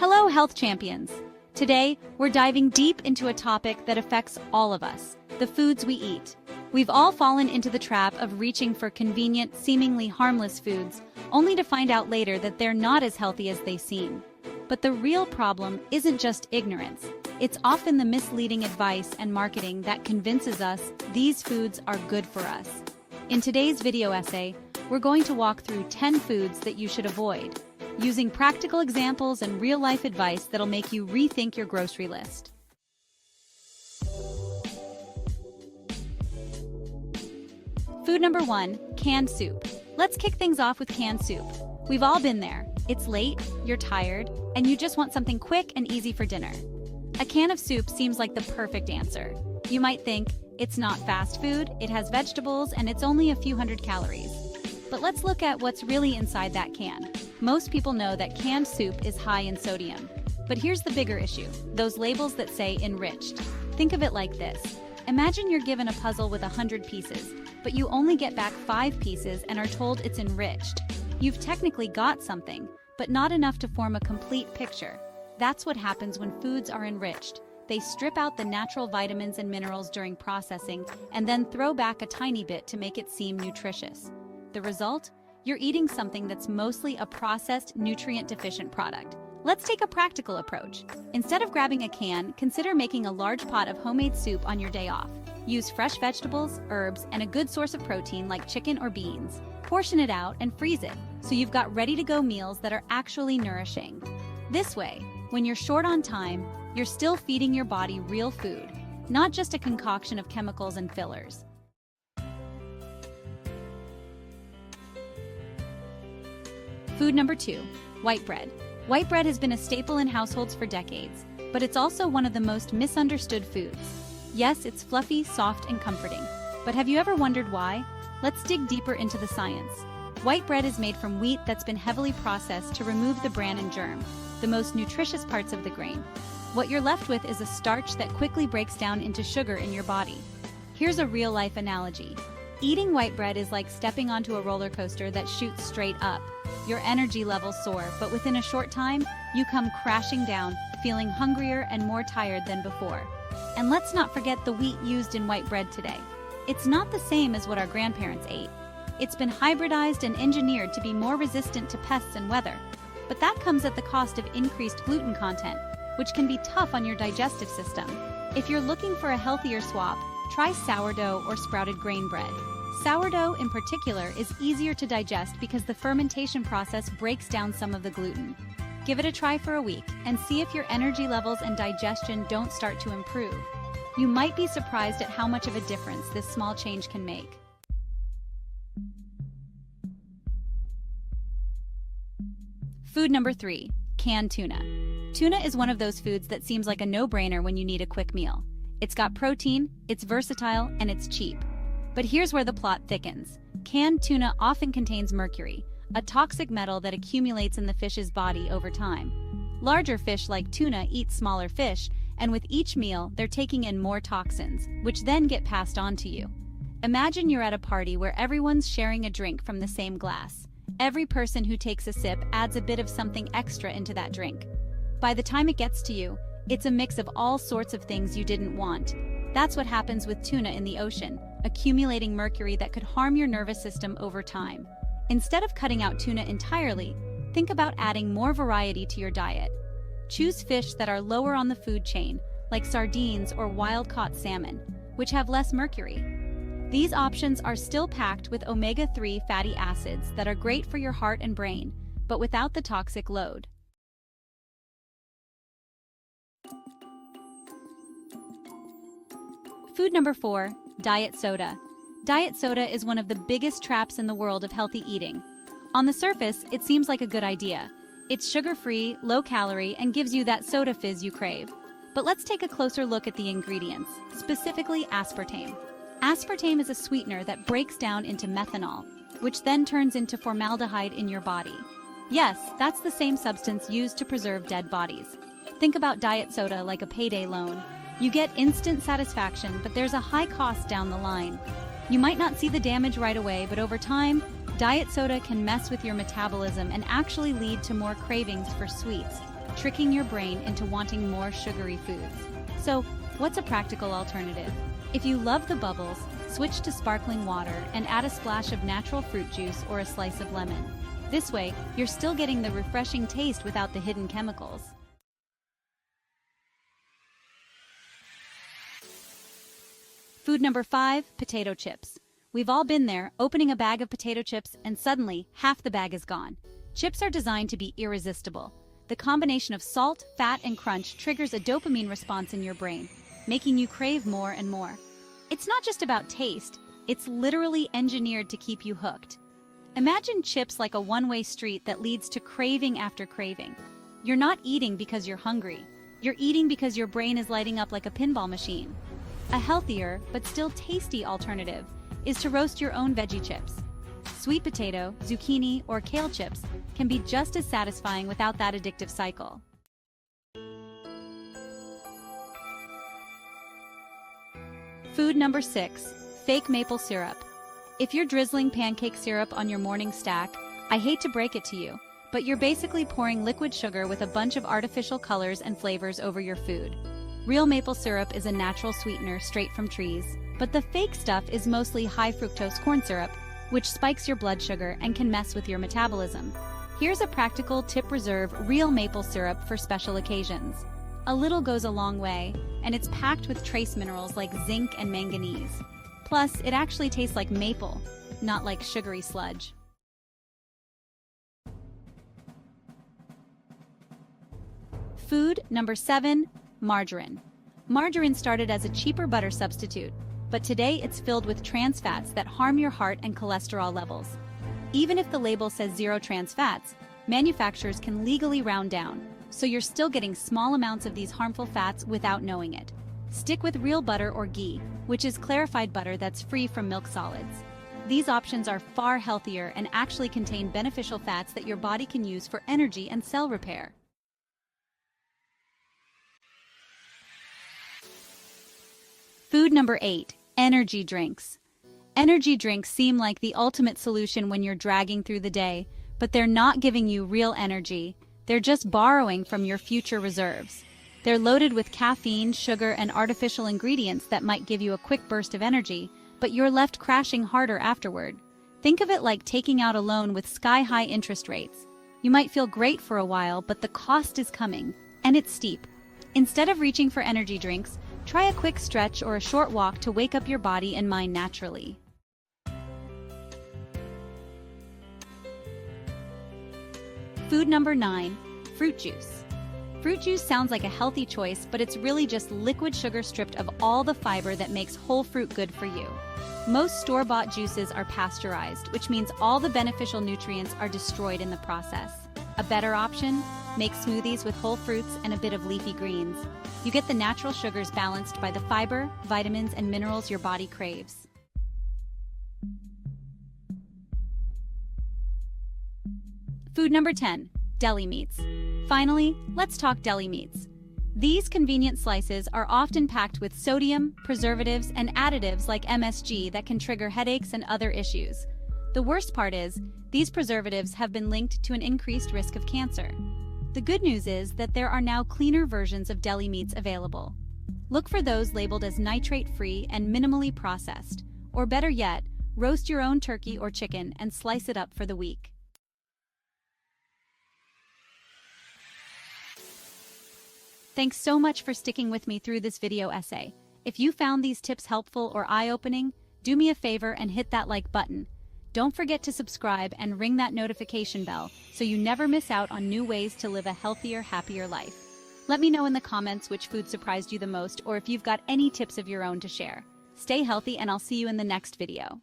Hello, health champions! Today, we're diving deep into a topic that affects all of us, the foods we eat. We've all fallen into the trap of reaching for convenient, seemingly harmless foods, only to find out later that they're not as healthy as they seem. But the real problem isn't just ignorance. It's often the misleading advice and marketing that convinces us these foods are good for us. In today's video essay, we're going to walk through 10 foods that you should avoid, using practical examples and real-life advice that'll make you rethink your grocery list. Food number 1, canned soup. Let's kick things off with canned soup. We've all been there. It's late, you're tired, and you just want something quick and easy for dinner. A can of soup seems like the perfect answer. You might think, it's not fast food, it has vegetables, and it's only a few hundred calories. But let's look at what's really inside that can. Most people know that canned soup is high in sodium. But here's the bigger issue, those labels that say enriched. Think of it like this. Imagine you're given a puzzle with 100 pieces, but you only get back 5 pieces and are told it's enriched. You've technically got something, but not enough to form a complete picture. That's what happens when foods are enriched. They strip out the natural vitamins and minerals during processing and then throw back a tiny bit to make it seem nutritious. The result? You're eating something that's mostly a processed, nutrient-deficient product. Let's take a practical approach. Instead of grabbing a can, consider making a large pot of homemade soup on your day off. Use fresh vegetables, herbs, and a good source of protein like chicken or beans. Portion it out and freeze it, so you've got ready-to-go meals that are actually nourishing. This way, when you're short on time, you're still feeding your body real food, not just a concoction of chemicals and fillers. Food number 2, white bread. White bread has been a staple in households for decades, but it's also one of the most misunderstood foods. Yes, it's fluffy, soft, and comforting. But have you ever wondered why? Let's dig deeper into the science. White bread is made from wheat that's been heavily processed to remove the bran and germ, the most nutritious parts of the grain. What you're left with is a starch that quickly breaks down into sugar in your body. Here's a real-life analogy. Eating white bread is like stepping onto a roller coaster that shoots straight up. Your energy levels soar, but within a short time, you come crashing down, feeling hungrier and more tired than before. And let's not forget the wheat used in white bread today. It's not the same as what our grandparents ate. It's been hybridized and engineered to be more resistant to pests and weather. But that comes at the cost of increased gluten content, which can be tough on your digestive system. If you're looking for a healthier swap, try sourdough or sprouted grain bread. Sourdough, in particular, is easier to digest because the fermentation process breaks down some of the gluten. Give it a try for a week and see if your energy levels and digestion don't start to improve. You might be surprised at how much of a difference this small change can make. Food number 3, canned tuna. Tuna is one of those foods that seems like a no-brainer when you need a quick meal. It's got protein, it's versatile, and it's cheap. But here's where the plot thickens. Canned tuna often contains mercury, a toxic metal that accumulates in the fish's body over time. Larger fish like tuna eat smaller fish, and with each meal, they're taking in more toxins, which then get passed on to you. Imagine you're at a party where everyone's sharing a drink from the same glass. Every person who takes a sip adds a bit of something extra into that drink. By the time it gets to you, it's a mix of all sorts of things you didn't want. That's what happens with tuna in the ocean, accumulating mercury that could harm your nervous system over time. Instead of cutting out tuna entirely, think about adding more variety to your diet. Choose fish that are lower on the food chain, like sardines or wild-caught salmon, which have less mercury. These options are still packed with omega-3 fatty acids that are great for your heart and brain, but without the toxic load. Food number 4, diet soda. Diet soda is one of the biggest traps in the world of healthy eating. On the surface, it seems like a good idea. It's sugar-free, low-calorie, and gives you that soda fizz you crave. But let's take a closer look at the ingredients, specifically aspartame. Aspartame is a sweetener that breaks down into methanol, which then turns into formaldehyde in your body. Yes, that's the same substance used to preserve dead bodies. Think about diet soda like a payday loan. You get instant satisfaction, but there's a high cost down the line. You might not see the damage right away, but over time, diet soda can mess with your metabolism and actually lead to more cravings for sweets. tricking your brain into wanting more sugary foods. So, what's a practical alternative? If you love the bubbles, switch to sparkling water and add a splash of natural fruit juice or a slice of lemon. This way, you're still getting the refreshing taste without the hidden chemicals. Food number 5, potato chips. We've all been there, opening a bag of potato chips, and suddenly, half the bag is gone. Chips are designed to be irresistible. The combination of salt, fat, and crunch triggers a dopamine response in your brain, making you crave more and more. It's not just about taste, it's literally engineered to keep you hooked. Imagine chips like a one-way street that leads to craving after craving. You're not eating because you're hungry. You're eating because your brain is lighting up like a pinball machine. A healthier, but still tasty alternative is to roast your own veggie chips. Sweet potato, zucchini, or kale chips can be just as satisfying without that addictive cycle. Food number 6, fake maple syrup. If you're drizzling pancake syrup on your morning stack, I hate to break it to you, but you're basically pouring liquid sugar with a bunch of artificial colors and flavors over your food. Real maple syrup is a natural sweetener straight from trees, but the fake stuff is mostly high fructose corn syrup, which spikes your blood sugar and can mess with your metabolism. Here's a practical tip: reserve real maple syrup for special occasions. A little goes a long way, and it's packed with trace minerals like zinc and manganese. Plus, it actually tastes like maple, not like sugary sludge. Food number 7, margarine. Margarine started as a cheaper butter substitute, but today it's filled with trans fats that harm your heart and cholesterol levels. Even if the label says 0 trans fats, manufacturers can legally round down, so you're still getting small amounts of these harmful fats without knowing it. Stick with real butter or ghee, which is clarified butter that's free from milk solids. These options are far healthier and actually contain beneficial fats that your body can use for energy and cell repair. Food number 8, energy drinks. Energy drinks seem like the ultimate solution when you're dragging through the day, but they're not giving you real energy. They're just borrowing from your future reserves. They're loaded with caffeine, sugar, and artificial ingredients that might give you a quick burst of energy, but you're left crashing harder afterward. Think of it like taking out a loan with sky-high interest rates. You might feel great for a while, but the cost is coming, and it's steep. Instead of reaching for energy drinks, try a quick stretch or a short walk to wake up your body and mind naturally. Food number 9, fruit juice. Fruit juice sounds like a healthy choice, but it's really just liquid sugar stripped of all the fiber that makes whole fruit good for you. Most store-bought juices are pasteurized, which means all the beneficial nutrients are destroyed in the process. A better option? Make smoothies with whole fruits and a bit of leafy greens. You get the natural sugars balanced by the fiber, vitamins, and minerals your body craves. Food number 10, deli meats. Finally, let's talk deli meats. These convenient slices are often packed with sodium, preservatives, and additives like MSG that can trigger headaches and other issues. The worst part is, these preservatives have been linked to an increased risk of cancer. The good news is that there are now cleaner versions of deli meats available. Look for those labeled as nitrate-free and minimally processed, or better yet, roast your own turkey or chicken and slice it up for the week. Thanks so much for sticking with me through this video essay. If you found these tips helpful or eye-opening, do me a favor and hit that like button. Don't forget to subscribe and ring that notification bell so you never miss out on new ways to live a healthier, happier life. Let me know in the comments which food surprised you the most or if you've got any tips of your own to share. Stay healthy and I'll see you in the next video.